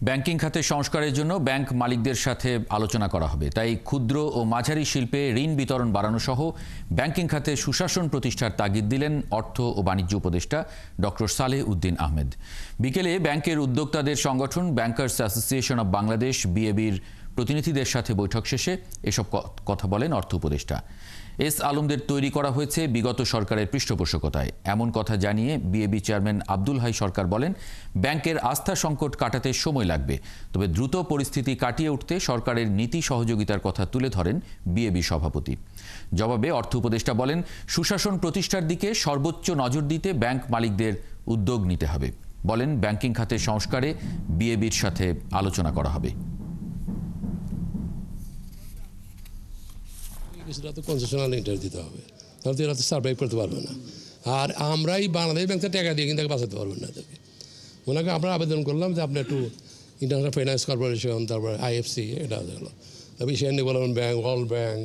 Banking খাতে সংস্কারের জন্য ব্যাংক মালিকদের সাথে আলোচনা করা হবে। তাই ক্ষুদ্র ও মাঝারি শিল্পে ঋণ বিতরণ বাড়ানো সহ ব্যাংকিং খাতে সুশাসন প্রতিষ্ঠার তাগিদ দিলেন অর্থ ও বাণিজ্য উপদেষ্টা ডক্টর সালেহ উদ্দিন আহমেদ। বিকেলে ব্যাংকের উদ্যোক্তাদের সংগঠন ব্যাংকার্স অ্যাসোসিয়েশন অব বাংলাদেশ বিএবির প্রতিনিধিদের সাথে বৈঠক শেষে এসব কথা বলেন অর্থ উপদেষ্টা। এস আলমদের তৈরি করা হয়েছে বিগত সরকারের পৃষ্ঠপোষকতায়, এমন কথা জানিয়ে বিএবি চেয়ারম্যান আব্দুল হাই সরকার বলেন, ব্যাংকের আস্থা সংকট কাটাতে সময় লাগবে, তবে দ্রুত পরিস্থিতি কাটিয়ে উঠতে সরকারের নীতি সহযোগিতার কথা তুলে ধরেন বিএবি সভাপতি। জবাবে অর্থ উপদেষ্টা বলেন, সুশাসন প্রতিষ্ঠার দিকে সর্বোচ্চ নজর দিতে ব্যাংক মালিকদের উদ্যোগ নিতে হবে। বলেন, ব্যাংকিং খাতে সংস্কারে বিএবির সাথে আলোচনা করা হবে। কিছুটা তো কনসেশনাল ইন্টারেস্ট দিতে হবে, তাহলে এরা তো সার্ভাইভ করতে পারবে না। আর আমরাই বাংলাদেশ ব্যাংকে টাকা দিয়ে কিন্তু বাঁচাতে পারবেন না তাকে। ওনাকে আমরা আবেদন করলাম যে আপনি একটু ইন্টারন্যাশনাল ফাইন্যান্স কর্পোরেশন, তারপর আইএফসি, এটা হলো Asian development bank, world bank,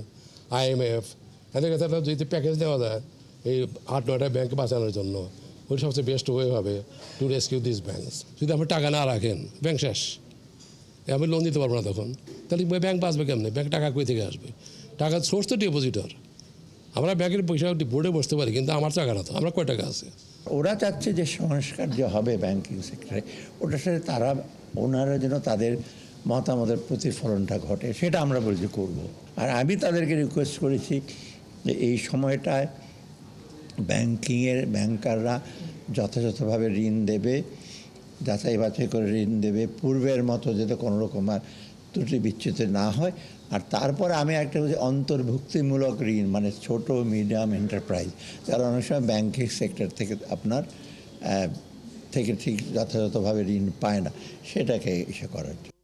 IMF, এদের কাছে একটা যদি প্যাকেজ দেওয়া যায় এই 8-9টা ব্যাংক বাঁচানোর জন্য, ওই সবচেয়ে বেস্ট ওয়ে হবে টু রেস্কিউ দিস ব্যাংকস। যদি আপনি টাকা না রাখেন, ব্যাংক শেষ, আমি লোন দিতে পারবো না তখন, তাহলে ব্যাংক বাঁচবে কেমনি? ব্যাংক টাকা কই থেকে আসবে? টাকার সোর্স তো ডিপোজিটর। আমরা ব্যাংকের পয়সা বোর্ডে বসতে পারি, কিন্তু আমার টাকা না, তো আমরা কয় টাকা আছে? ওরা চাচ্ছে যে সংস্কার যে হবে ব্যাংকিং সেক্টরে, ওটার সাথে ওনারা যেন তাদের মতামতের প্রতিফলনটা ঘটে, সেটা আমরা বলছি করব। আর আমি তাদেরকে রিকোয়েস্ট করেছি যে এই সময়টায় ব্যাংকাররা যথাযথভাবে ঋণ দেবে, যাচাই বাছাই করে ঋণ দেবে, পূর্বের মতো যাতে কোনো রকম আর ত্রুটি বিচ্যুত না হয়। আর তারপরে আমি একটা বলছি অন্তর্ভুক্তিমূলক ঋণ, মানে ছোট মিডিয়াম এন্টারপ্রাইজ, যারা অনেক সময় ব্যাংকিং সেক্টর থেকে ঠিক যথাযথভাবে ঋণ পায় না, সেটাকে করার জন্য।